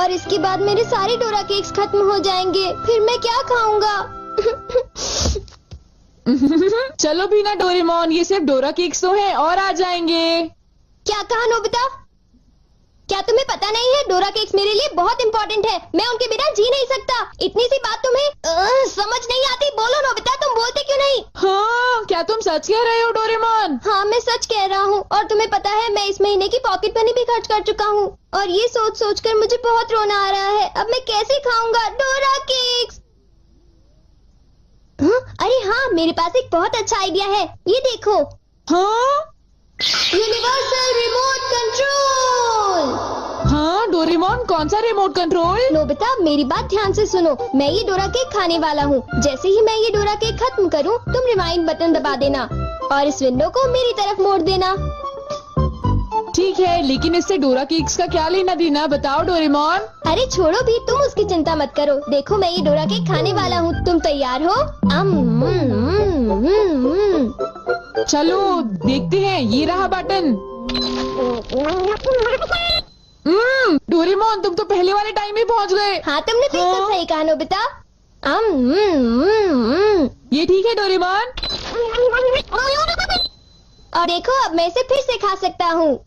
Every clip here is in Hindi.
और इसके बाद मेरे सारे डोरा केक्स खत्म हो जाएंगे। फिर मैं क्या खाऊंगा? चलो भी ना डोरेमोन, ये सिर्फ डोरा केक्स तो हैं और आ जाएंगे। क्या कहा नोबिता? क्या तुम्हें पता नहीं है डोरा केक्स मेरे लिए बहुत इम्पोर्टेंट है। मैं उनके बिना जी नहीं सकता। इतनी सी बात तुम्हें समझ नहीं आती? बोलो नोबिता, तुम बोलते क्यों नहीं? हाँ, क्या तुम सच कह रहे हो डोरेमोन? हाँ, मैं सच कह रहा हूँ। और तुम्हें पता है मैं इस महीने की पॉकेट मनी भी खर्च कर चुका हूँ। और ये सोच सोच कर मुझे बहुत रोना आ रहा है। अब मैं कैसे खाऊंगा डोरा केक्स? अरे हाँ, मेरे पास एक बहुत अच्छा आइडिया है। ये देखो। हाँ, यूनिवर्सल रिमोट कंट्रोल। हाँ डोरेमोन, कौन सा रिमोट कंट्रोल? नोबिता, मेरी बात ध्यान से सुनो। मैं ये डोरा केक खाने वाला हूँ। जैसे ही मैं ये डोरा केक खत्म करूँ, तुम रिवाइंड बटन दबा देना और इस विंडो को मेरी तरफ मोड़ देना। ठीक है, लेकिन इससे डोरा केक्स का क्या लेना देना, बताओ डोरेमोन। अरे छोड़ो भी, तुम उसकी चिंता मत करो। देखो, मैं ये डोरा केक खाने वाला हूँ। तुम तैयार हो? चलो देखते हैं, ये रहा बटन। डोरेमोन, तुम तो पहले वाले टाइम में पहुँच गए। हाँ, तुमने बिल्कुल सही कहा नोबिता। ये ठीक है डोरेमोन। और देखो, अब मैं इसे फिर से खा सकता हूँ।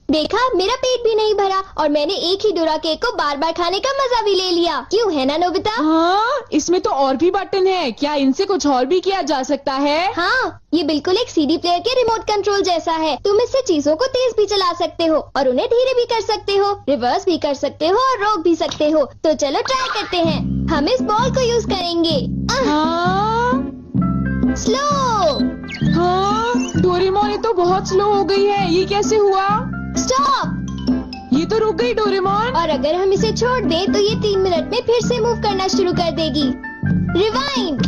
देखा, मेरा पेट भी नहीं भरा और मैंने एक ही डोरा केक को बार बार खाने का मजा भी ले लिया। क्यों, है ना नोबिता? हाँ, इसमें तो और भी बटन है। क्या इनसे कुछ और भी किया जा सकता है? हाँ, ये बिल्कुल एक सीडी प्लेयर के रिमोट कंट्रोल जैसा है। तुम इससे चीजों को तेज भी चला सकते हो और उन्हें धीरे भी कर सकते हो, रिवर्स भी कर सकते हो और रोक भी सकते हो। तो चलो ट्राई करते हैं। हम इस बॉल को यूज करेंगे। स्लो। हाँ, डोरेमोन, ये तो बहुत स्लो हो गई है। ये कैसे हुआ? स्टॉप। ये तो रुक गई डोरेमोन। और अगर हम इसे छोड़ दें तो ये 3 मिनट में फिर से मूव करना शुरू कर देगी। रिवाइंड।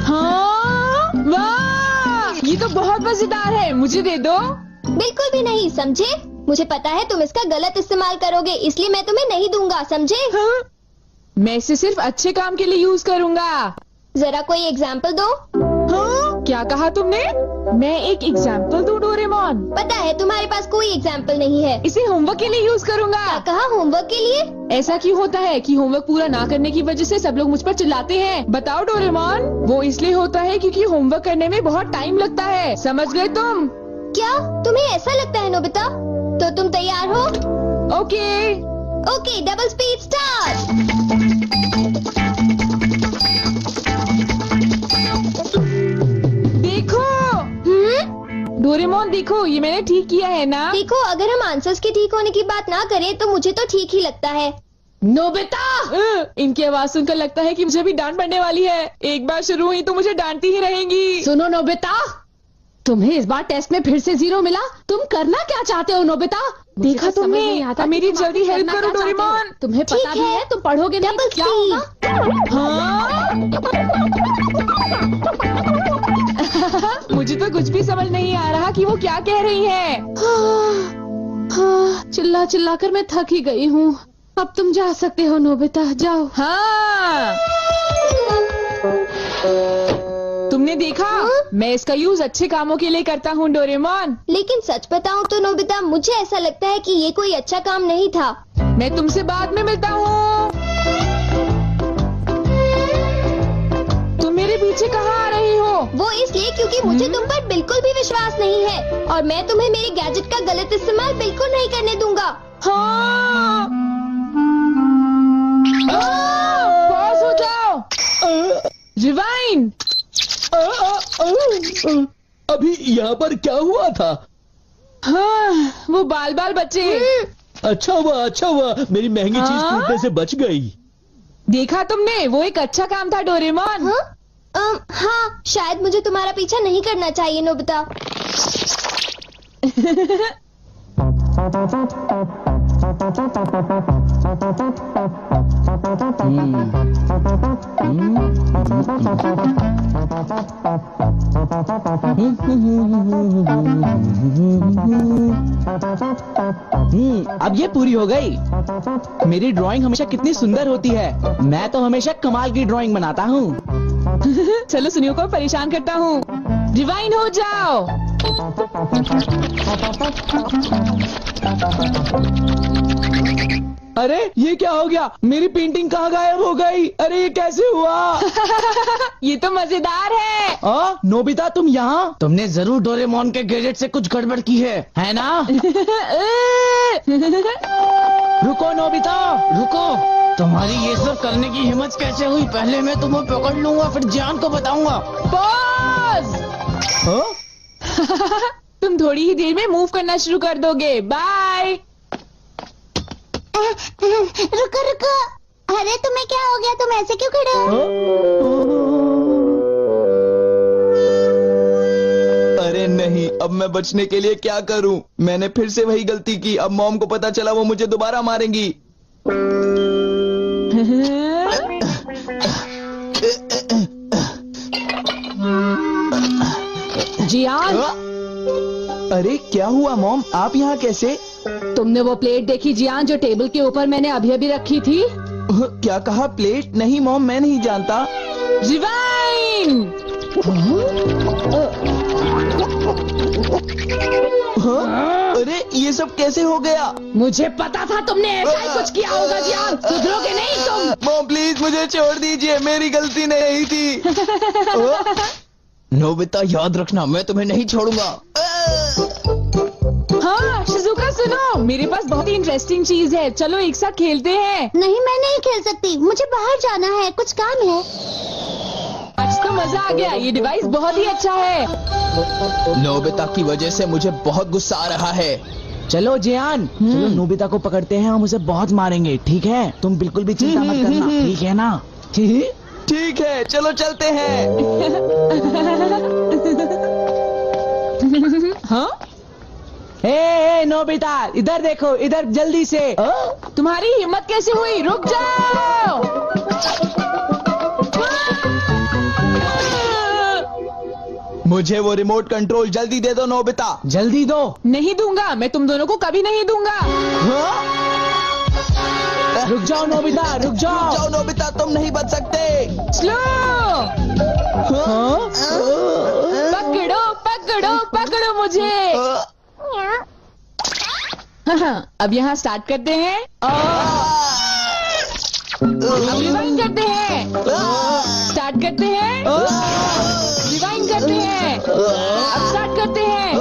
हाँ, वाह, ये तो बहुत मजेदार है। मुझे दे दो। बिल्कुल भी नहीं, समझे? मुझे पता है तुम इसका गलत इस्तेमाल करोगे, इसलिए मैं तुम्हें नहीं दूंगा, समझे? हाँ? मैं इसे सिर्फ अच्छे काम के लिए यूज करूँगा। जरा कोई एग्जाम्पल दो। हाँ? क्या कहा तुमने? मैं एक एग्जाम्पल दूं डोरेमोन? पता है तुम्हारे पास कोई एग्जाम्पल नहीं है। इसे होमवर्क के लिए यूज करूँगा। क्या कहा, होमवर्क के लिए? ऐसा क्यों होता है कि होमवर्क पूरा ना करने की वजह से सब लोग मुझ पर चिल्लाते हैं? बताओ डोरेमोन। वो इसलिए होता है क्योंकि होमवर्क करने में बहुत टाइम लगता है। समझ गए तुम? क्या तुम्हें ऐसा लगता है नोबिता? तो तुम तैयार हो? Okay. Okay, double speed start. Doraemon देखो, ये मैंने ठीक किया है ना? देखो, अगर हम आंसर्स के ठीक होने की बात ना करें तो मुझे तो ठीक ही लगता है। नोबिता, इनकी आवाज सुनकर लगता है कि मुझे भी डांट पड़ने वाली है। एक बार शुरू हुई तो मुझे डांटती ही रहेंगी। सुनो नोबिता, तुम्हें इस बार टेस्ट में फिर से 0 मिला। तुम करना क्या चाहते हो नोबिता? देखा तुमने? मेरी जल्दी हेल्प करो डोरेमोन। तुम्हें पता भी है तुम पढ़ोगे नहीं तो क्या होगा? हाँ? मुझे तो कुछ भी समझ नहीं आ रहा कि वो क्या कह रही है। चिल्ला चिल्ला कर मैं थक ही गई हूँ। अब तुम जा सकते हो नोबिता, जाओ। हाँ, तुमने देखा? मैं इसका यूज अच्छे कामों के लिए करता हूँ डोरेमोन। लेकिन सच बताऊँ तो नोबिता, मुझे ऐसा लगता है कि ये कोई अच्छा काम नहीं था। मैं तुमसे बाद में मिलता हूँ। तुम मेरे पीछे कहाँ आ रही हो? वो इसलिए क्योंकि मुझे तुम पर बिल्कुल भी विश्वास नहीं है और मैं तुम्हें मेरे गैजेट का गलत इस्तेमाल बिल्कुल नहीं करने दूंगा। हाँ। पॉज हो जाओ। रिवाइंड। अभी यहाँ पर क्या हुआ था? हाँ, वो बाल बाल बच्चे। अच्छा हुआ, मेरी महंगी चीज टूटने से बच गई। देखा तुमने? वो एक अच्छा काम था डोरेमोन। हाँ, शायद मुझे तुम्हारा पीछा नहीं करना चाहिए नोबिता। अब ये पूरी हो गई। मेरी ड्राइंग हमेशा कितनी सुंदर होती है। मैं तो हमेशा कमाल की ड्राइंग बनाता हूँ। चलो सुनियो को परेशान करता हूँ। रिवाइंड हो जाओ। अरे ये क्या हो गया? मेरी पेंटिंग कहाँ गायब हो गई? अरे ये कैसे हुआ? ये तो मजेदार है। नोबिता तुम यहाँ? तुमने जरूर डोरेमोन के गैजेट से कुछ गड़बड़ की है ना? रुको नोबिता, रुको। तुम्हारी ये सब करने की हिम्मत कैसे हुई? पहले मैं तुम्हें पकड़ लूंगा, फिर जान को बताऊंगा। पॉज। तुम थोड़ी ही देर में मूव करना शुरू कर दोगे। बाय। रुको रुको, अरे तुम्हें क्या हो गया? तुम ऐसे क्यों खड़े हो? अरे नहीं, अब मैं बचने के लिए क्या करूं? मैंने फिर से वही गलती की। अब मॉम को पता चला, वो मुझे दोबारा मारेंगी। जियान, अरे क्या हुआ मॉम? आप यहाँ कैसे? तुमने वो प्लेट देखी जियान जो टेबल के ऊपर मैंने अभी अभी रखी थी? क्या कहा? प्लेट? नहीं मॉम, मैं नहीं जानता। रिवाइन। अरे ये सब कैसे हो गया? मुझे पता था तुमने ऐसा ही कुछ किया होगा जियान। सुधरोगे नहीं तुम। मॉम प्लीज मुझे छोड़ दीजिए, मेरी गलती नहीं थी। नोबिता याद रखना, मैं तुम्हें नहीं छोड़ूंगा। हाँ शिजुका सुनो, मेरे पास बहुत ही इंटरेस्टिंग चीज है। चलो एक साथ खेलते हैं। नहीं, मैं नहीं खेल सकती, मुझे बाहर जाना है, कुछ काम है। आज तो मजा आ गया, ये डिवाइस बहुत ही अच्छा है। नोबिता की वजह से मुझे बहुत गुस्सा आ रहा है। चलो जियान, चलो नोबिता को पकड़ते हैं, हम उसे बहुत मारेंगे। ठीक है? तुम बिल्कुल भी चिंता मत करना, ठीक है ना? ठीक है, चलो चलते हैं। हाँ? ए नोबिता, इधर देखो, इधर जल्दी से। तुम्हारी हिम्मत कैसे हुई? रुक जाओ। मुझे वो रिमोट कंट्रोल जल्दी दे दो नोबिता। जल्दी दो। नहीं दूंगा, मैं तुम दोनों को कभी नहीं दूंगा। रुक जाओ नोबिता, रुक जाओ। जाओ नोबिता, तुम नहीं बच सकते। स्लो। पकड़ो पकड़ो पकड़ो मुझे। अब यहाँ स्टार्ट करते हैं। अब रिवाइंड करते हैं। स्टार्ट करते हैं। रिवाइंड करते हैं। अब स्टार्ट करते हैं।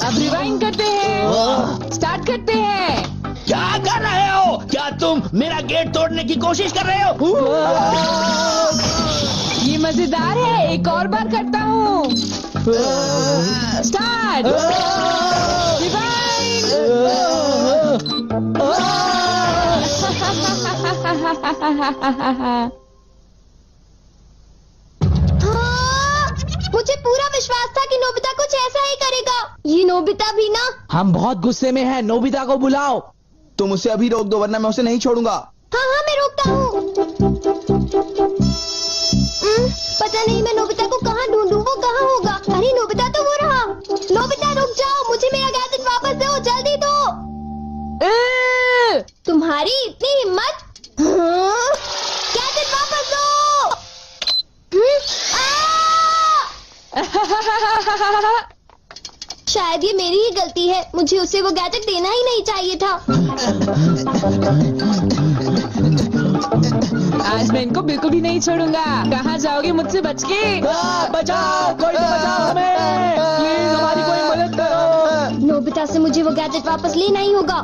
अब रिवाइंड करते हैं। स्टार्ट करते हैं। क्या कर रहे हो? क्या तुम मेरा गेट तोड़ने की कोशिश कर रहे हो? ये मजेदार है, एक और बार करता हूँ। स्टार्ट। रिवाइंड। मुझे पूरा विश्वास था कि नोबिता कुछ ऐसा ही करेगा। ये नोबिता भी ना। हम बहुत गुस्से में हैं, नोबिता को बुलाओ। तुम उसे अभी रोक दो, वरना मैं उसे नहीं छोड़ूंगा। हाँ हाँ, मैं रोकता हूँ। पता नहीं मैं नोबिता को कहाँ ढूंढूं, वो कहाँ होगा? अरे नोबिता तो वो रहा। नोबिता रुक जाओ, मुझे मेरा गैजेट वापस दो, जल्दी दो। तुम्हारी इतनी हिम्मत? गैजेट वापस दो। शायद ये मेरी ही गलती है, मुझे उसे वो गैजेट देना ही नहीं चाहिए था। आज मैं इनको बिल्कुल भी नहीं छोड़ूंगा। कहाँ जाओगे मुझसे बच के? बचाओ, कोई तो बचाओ हमें, प्लीज हमारी कोई मदद करो। नोबिता से मुझे वो गैजेट वापस लेना ही होगा।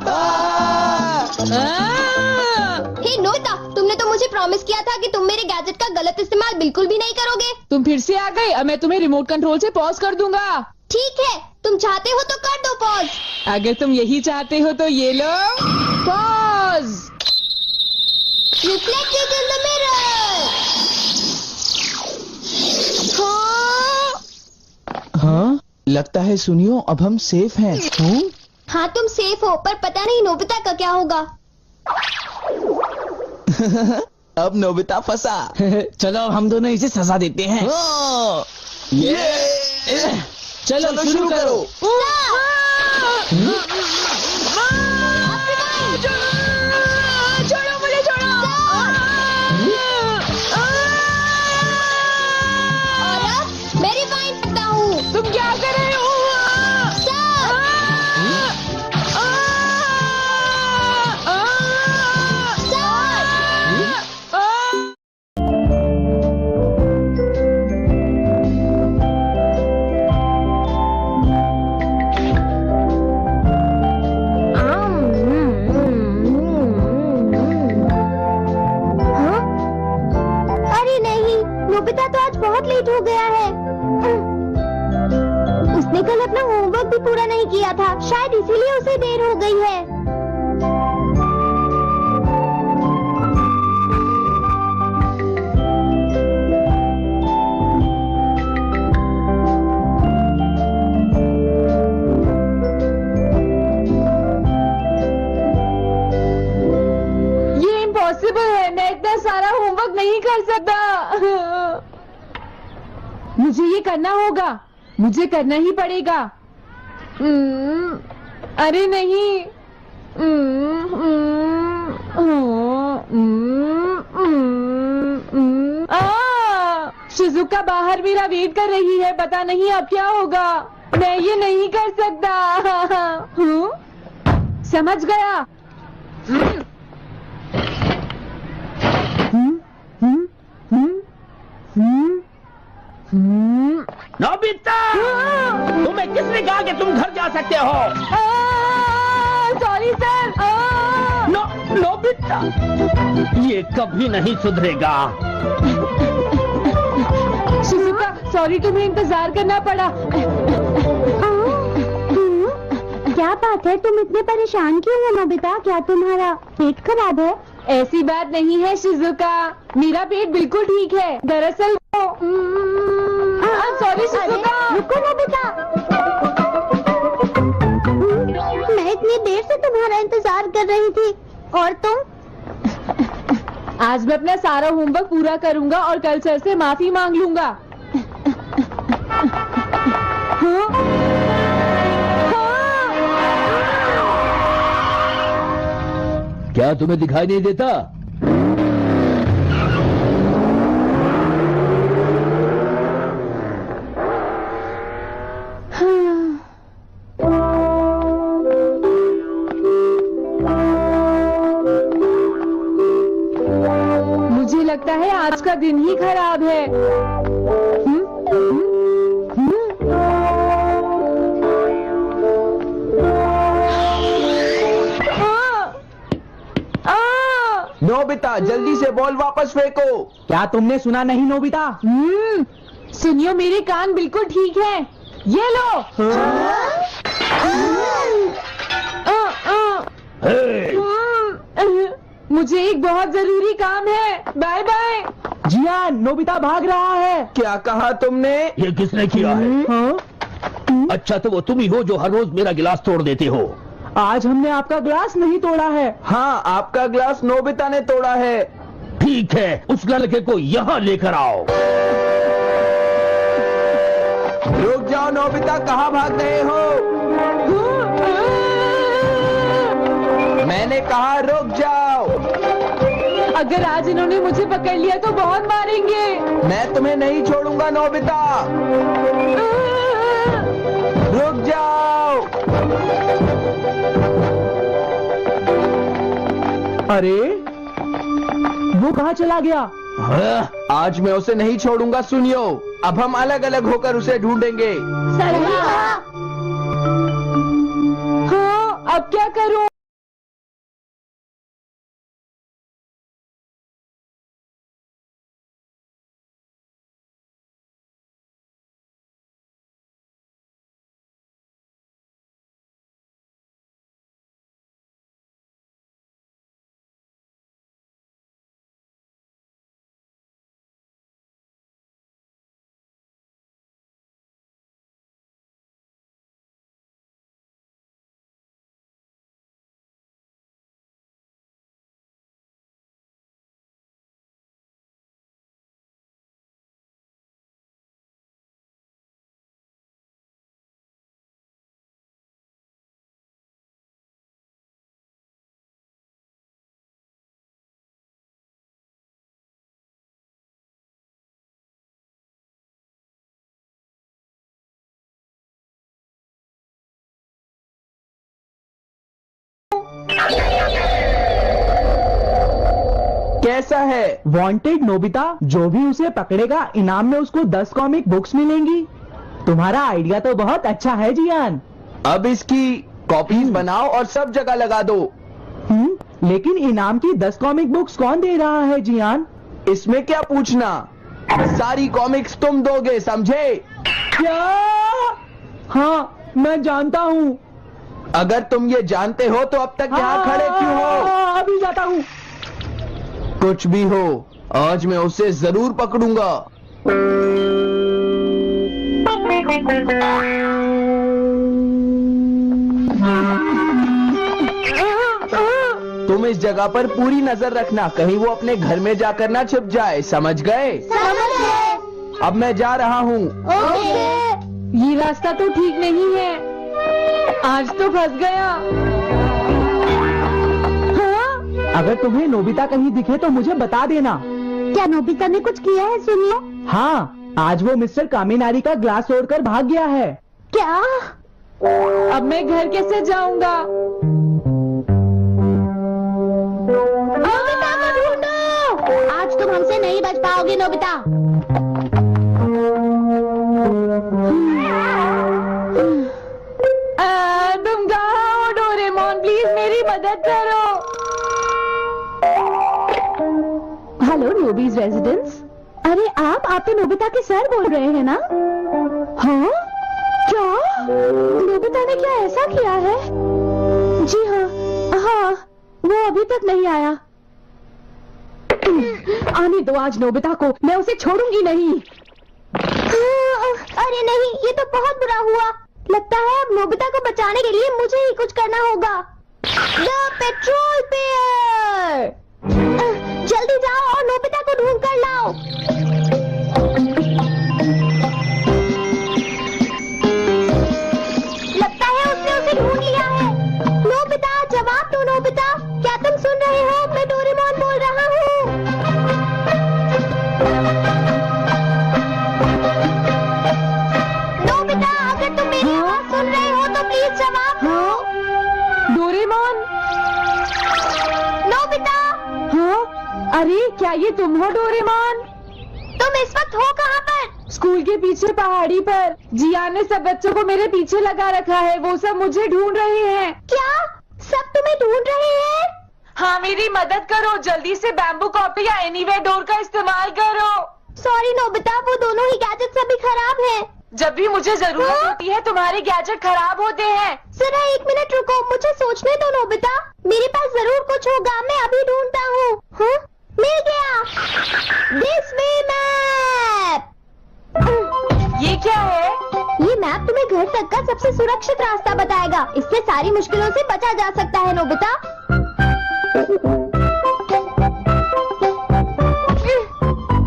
हे नोबिता, तुमने तो मुझे प्रॉमिस किया था कि तुम मेरे गैजेट का गलत इस्तेमाल बिल्कुल भी नहीं करोगे। तुम फिर से आ गए। अब मैं तुम्हें रिमोट कंट्रोल से पॉज कर दूंगा। ठीक है, तुम चाहते हो तो कर दो पॉज। अगर तुम यही चाहते हो तो ये लो pause. Reflected in the mirror. हाँ, लगता है सुनियो, अब हम सेफ हैं। हाँ तुम सेफ हो, पर पता नहीं नोबिता का क्या होगा। अब नोबिता फंसा। चलो हम दोनों इसे सजा देते हैं। चलो शुरू करो। छोड़ो मुझे, छोड़ो। और अब मैं रिवाइंड करता हूँ। तुम क्या कर रहे लेट हो गया है। उसने कल अपना होमवर्क भी पूरा नहीं किया था, शायद इसीलिए उसे देर हो गई है। मैं इतना सारा होमवर्क नहीं कर सकता। मुझे ये करना होगा, मुझे करना ही पड़ेगा। अरे नहीं। शिजुका बाहर मेरा वेट कर रही है, पता नहीं अब क्या होगा। मैं ये नहीं कर सकता। समझ गया। नोबिता, तुम्हें किसने कहा कि तुम घर जा सकते हो? Sorry sir. नोबिता, ये कभी नहीं सुधरेगा। शिजुका, सॉरी तुम्हें इंतजार करना पड़ा। क्या बात है, तुम इतने परेशान क्यों हो नोबिता? क्या तुम्हारा पेट खराब है? ऐसी बात नहीं है शिजुका, मेरा पेट बिल्कुल ठीक है। दरअसल सॉरी शिजुका। रुको नोबिता, मैं इतनी देर से तुम्हारा इंतजार कर रही थी और तुम? आज मैं अपना सारा होमवर्क पूरा करूंगा और कल सर से माफी मांग लूंगा। क्या तुम्हें दिखाई नहीं देता? मुझे लगता है आज का दिन ही खराब है। नोबिता, जल्दी से बॉल वापस फेंको। क्या तुमने सुना नहीं नोबिता? सुनियो, मेरे कान बिल्कुल ठीक है। ये लो। मुझे एक बहुत जरूरी काम है। Bye bye. जियान, नोबिता भाग रहा है। क्या कहा तुमने? ये किसने किया है? अच्छा, तो वो तुम ही हो जो हर रोज मेरा गिलास तोड़ देते हो। आज हमने आपका ग्लास नहीं तोड़ा है। हाँ, आपका ग्लास नोबिता ने तोड़ा है। ठीक है, उस लड़के को यहाँ लेकर आओ। रुक जाओ नोबिता, कहाँ भाग गए हो? मैंने कहा रुक जाओ। अगर आज इन्होंने मुझे पकड़ लिया तो बहुत मारेंगे। मैं तुम्हें नहीं छोड़ूंगा नोबिता, रुक जाओ। अरे वो कहाँ चला गया? आज मैं उसे नहीं छोड़ूंगा। सुनियो, अब हम अलग अलग होकर उसे ढूंढेंगे। हाँ, अब क्या करूं? कैसा है? वांटेड नोबिता, जो भी उसे पकड़ेगा इनाम में उसको 10 कॉमिक बुक्स मिलेंगी। तुम्हारा आइडिया तो बहुत अच्छा है जियान। अब इसकी कॉपीज बनाओ और सब जगह लगा दो। लेकिन इनाम की 10 कॉमिक बुक्स कौन दे रहा है जियान? इसमें क्या पूछना? सारी कॉमिक्स तुम दोगे, समझे? क्या? हाँ, मैं जानता हूँ। अगर तुम ये जानते हो तो अब तक यहाँ खड़े क्यों हो? अभी जाता हूँ। कुछ भी हो, आज मैं उसे जरूर पकड़ूंगा। तुम इस जगह पर पूरी नजर रखना, कहीं वो अपने घर में जाकर ना छिप जाए, समझ गए? समझ गए। अब मैं जा रहा हूँ। ओके। ये रास्ता तो ठीक नहीं है, आज तो फंस गया। हाँ? अगर तुम्हें नोबिता कहीं दिखे तो मुझे बता देना। क्या नोबिता ने कुछ किया है, सुन लो। हाँ, आज वो मिस्टर कामिनारी का ग्लास तोड़कर भाग गया है। क्या? अब मैं घर कैसे जाऊंगा? नोबिता को ढूंढो। आज तुम हमसे नहीं बच पाओगे नोबिता। तुम कहाँ हो डोरेमोन? प्लीज मेरी मदद करो। हेलो नोबीज रेजिडेंस। अरे आप तो नोबिता के सर बोल रहे हैं ना? हाँ? क्या? नोबिता ने क्या ऐसा किया है? जी हाँ, वो अभी तक नहीं आया। आने दो आज नोबिता को, मैं उसे छोड़ूंगी नहीं। अरे नहीं, ये तो बहुत बुरा हुआ। लगता है अब नोबिता को बचाने के लिए मुझे ही कुछ करना होगा। द पेट्रोल पेयर, जल्दी जाओ और नोबिता को ढूंढ कर लाओ। लगता है उसने उसे ढूंढ लिया है। नोबिता, जवाब दो नोबिता, क्या तुम सुन रहे हो? मैं डोरेमोन बोल रहा हूँ। नोबिता, अगर तुम मेरी आवाज सुन रहे हो तो प्लीज जवाब दो। डोरेमोन? नोबिता, हाँ? अरे क्या ये तुम हो डोरेमोन? तुम इस वक्त हो कहाँ पर? स्कूल के पीछे पहाड़ी पर। जियान ने सब बच्चों को मेरे पीछे लगा रखा है, वो सब मुझे ढूंढ रहे हैं। क्या सब तुम्हें ढूंढ रहे हैं? हाँ, मेरी मदद करो, जल्दी से बैम्बू कॉपी या एनीवेयर डोर का इस्तेमाल करो। सॉरी नोबिता, वो दोनों ही गैजेट्स अभी खराब हैं। जब भी मुझे जरूरत होती है तुम्हारे गैजेट खराब होते हैं। जरा 1 मिनट रुको, मुझे सोचने दो नोबिता। मेरे पास जरूर कुछ होगा, मैं अभी ढूंढता हूँ। हाँ? मिल गया। This way map. ये क्या है? ये मैप तुम्हें घर तक का सबसे सुरक्षित रास्ता बताएगा। इससे सारी मुश्किलों से बचा जा सकता है नोबिता।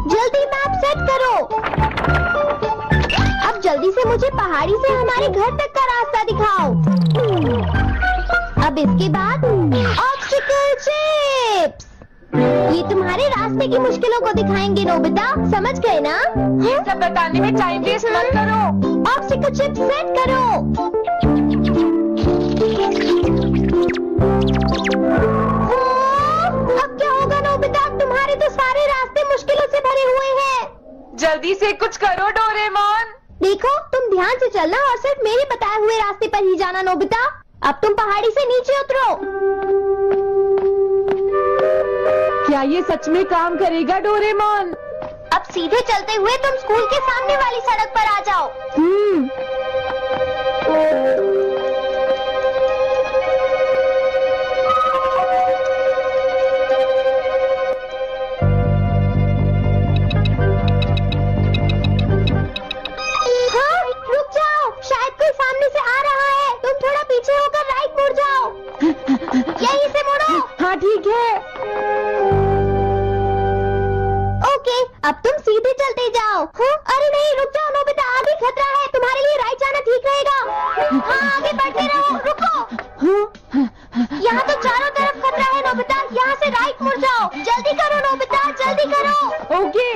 जल्दी मैप सेट करो। अब जल्दी से मुझे पहाड़ी से हमारे घर तक का रास्ता दिखाओ। अब इसके बाद ऑब्स्टिकल चिप्स, ये तुम्हारे रास्ते की मुश्किलों को दिखाएंगे नोबिता, समझ गए ना? ये सब बताने में टाइम वेस्ट मत करो। ऑब्स्टिकल चिप्स सेट करो। अब क्या होगा नोबिता? तुम्हारे तो सारे रास्ते मुश्किलों से भरे हुए हैं। जल्दी से कुछ करो डोरेमोन। देखो, तुम ध्यान से चलना और सिर्फ मेरे बताए हुए रास्ते पर ही जाना नोबिता। अब तुम पहाड़ी से नीचे उतरो। क्या ये सच में काम करेगा डोरेमोन? अब सीधे चलते हुए तुम स्कूल के सामने वाली सड़क पर आ जाओ। हाँ, रुक जाओ, शायद कोई सामने से आ रहा है। तुम थोड़ा पीछे होकर राइट मुड़ जाओ। यहीं से मुड़ो। हाँ ठीक है। ओके, अब तुम सीधे चलते जाओ। हाँ? अरे नहीं, रुक जाओ नोबिता, आगे खतरा है। तुम्हारे लिए राइट जाना ठीक रहेगा। हाँ, आगे बढ़ते रहो। रुको, यहाँ तो चारों तरफ खतरा है नोबिता, यहाँ से राइट मुड़ जाओ। जल्दी करो नोबिता, जल्दी करो। ओके।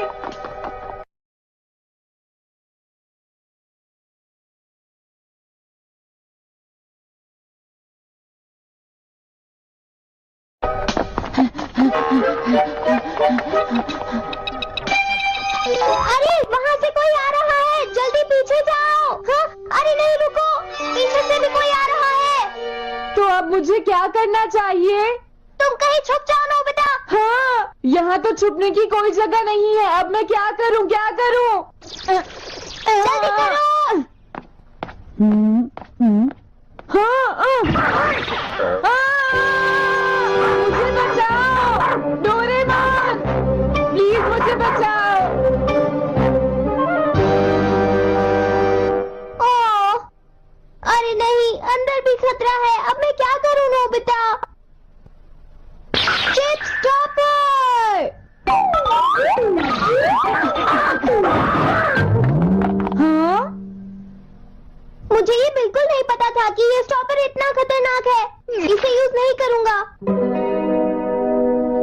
अरे वहाँ से कोई आ रहा है, जल्दी पीछे जाओ। हाँ? अरे नहीं, रुको, पीछे से भी कोई आ रहा है। तो अब मुझे क्या करना चाहिए? तुम कहीं छुप जाओ नोबिता। हाँ, यहाँ तो छुपने की कोई जगह नहीं है। अब मैं क्या करूँ, क्या करूँ? जल्दी करो। मुझे बचाओ डोरेमोन, प्लीज मुझे बचाओ। ओह, अरे नहीं, अंदर भी खतरा है। अब मैं क्या करूँ नोबिता? Chip stopper! हाँ? मुझे ये बिल्कुल नहीं पता था कि ये स्टॉपर इतना खतरनाक है। इसे यूज नहीं करूंगा।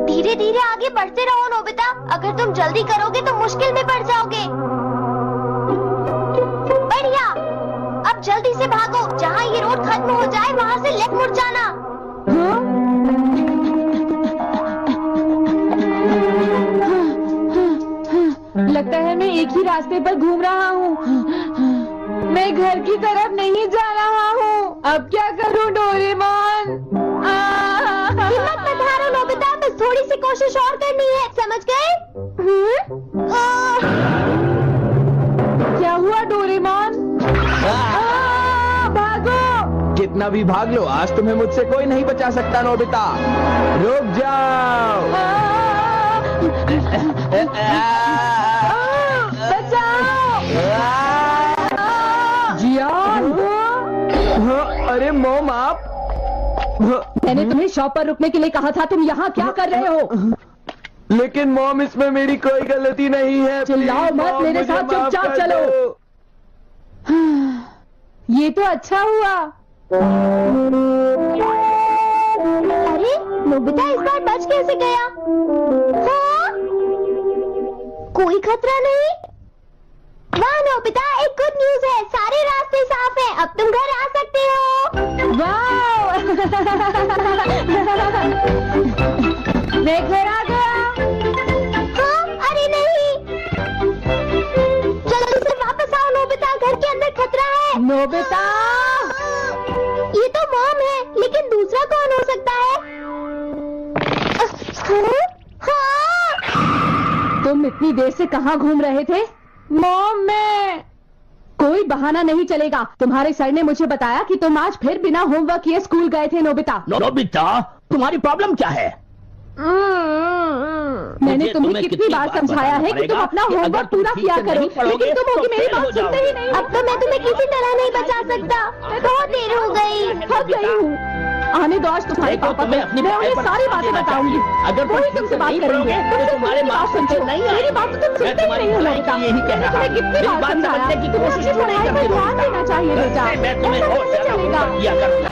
धीरे धीरे आगे बढ़ते रहो नोबिता। अगर तुम जल्दी करोगे तो मुश्किल में पड़ जाओगे। बढ़िया, अब जल्दी से भागो। जहाँ ये रोड खत्म हो जाए वहाँ से लेफ्ट मुड़ जाना। हाँ? लगता है मैं एक ही रास्ते पर घूम रहा हूँ। मैं घर की तरफ नहीं जा रहा हूँ। अब क्या करूँ डोरेमोन? हिम्मत मत हारो नोबिता, बस थोड़ी सी कोशिश और करनी है, समझ गए? क्या हुआ डोरेमोन? भागो! कितना भी भाग लो, आज तुम्हें मुझसे कोई नहीं बचा सकता नोबिता। रुक जाओ। जियान! अरे मॉम, आप? मैंने तुम्हें शॉप पर रुकने के लिए कहा था। तुम यहाँ क्या कर रहे हो? लेकिन मॉम, इसमें मेरी कोई गलती नहीं है। चिल्लाओ प्लीज, मत, मॉम, मेरे मुझे साथ माफ चुपचाप कर चलो। दो। ये तो अच्छा हुआ। अरे नोबिता इस बार बच कैसे गया? हाँ? कोई खतरा नहीं। वाह नोबिता, एक गुड न्यूज है, सारे रास्ते साफ हैं। अब तुम घर आ सकते हो। वाह! मैं घर आ गया। हाँ? अरे नहीं, जल्दी से वापस आओ नोबिता, घर के अंदर खतरा है। नोबिता! ये तो मॉम है, लेकिन दूसरा कौन हो सकता है? हाँ? तुम इतनी देर से कहाँ घूम रहे थे? मॉम, मैं... कोई बहाना नहीं चलेगा। तुम्हारे सर ने मुझे बताया कि तुम आज फिर बिना होमवर्क किए स्कूल गए थे नोबिता। नोबिता, तुम्हारी प्रॉब्लम क्या है? मैंने तुम्हें कितनी बार समझाया है कि तुम अपना होमवर्क पूरा किया करो, लेकिन तुम होगी मेरी बात सुनते ही नहीं। अब तो मैं तुम्हें किसी तरह नहीं बचा सकता। बहुत देर हो गई। थक गई हूँ। आने दो आज तुम्हारे देखो, पापा तुम्हें को। अपनी मैं पढ़ाई उन्हें पर सारी ध्यान बातें देना बताऊंगी। चाहिए। अगर तुम कोई ठीक तुमसे से बात नहीं करेंगे पढ़ोगे, तुम तो सिर्फ तुम्हारे मेरी बात मार्क्स सुनते हो। नहीं आएंगे। मेरी बात तो तुम मैं सुनते ही तुम्हारी नहीं हो भलाई नोबिता। के लिए ही कह रहा तुम्हें हूँ। कितनी मेरी बार बात समझाया समझने की तुम्हें कोशिश अपनी नहीं पढ़ाई पर करती ध्यान नोबिता। देना चाहिए बेटा। मैं तुम्हें और ऐसे ज्यादा चलेगा। होमवर्क दिया करूंगा।